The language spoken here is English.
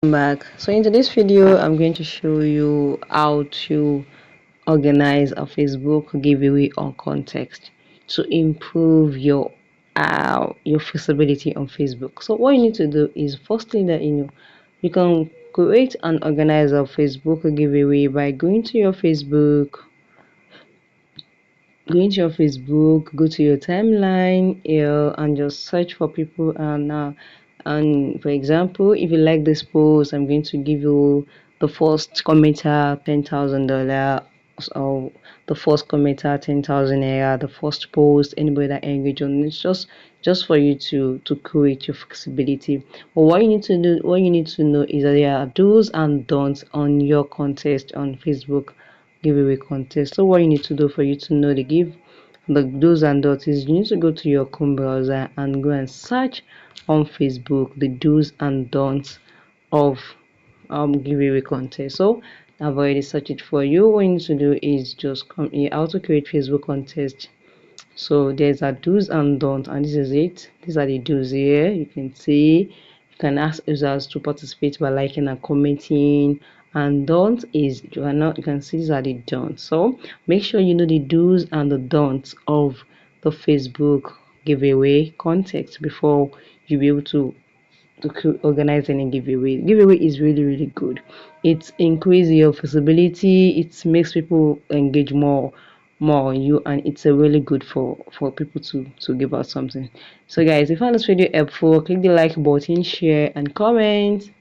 Back. So in today's video, I'm going to show you how to organize a Facebook giveaway on context to improve your visibility on Facebook. So what you need to do is firstly that you can create and organize a Facebook giveaway by going to your Facebook, go to your timeline here, and just search for people. And for example, if you like this post, I'm going to give you the first commenter $10,000, or the first commenter 10,000 naira, the first post, anybody that engage on it. It's just for you to create your flexibility. But what you need to know is that there are do's and don'ts on your contest on Facebook giveaway contest. So what you need to do for you to know the do's and don'ts is you need to go to your Chrome browser and go and search on Facebook the do's and don'ts of giveaway contest. So I've already searched it for you. What you need to do is just come here, how to create Facebook contest. So there's a do's and don'ts, and this is it. These are the do's here. You can see you can ask users to participate by liking and commenting. And don't is you can see these are the don'ts. So make sure you know the do's and the don'ts of the Facebook giveaway context before you be able to organize any giveaway. Giveaway is really good. It increases your visibility. It makes people engage more on you, and it's a really good for people to give out something. So guys, if you found this video helpful, click the like button, share and comment.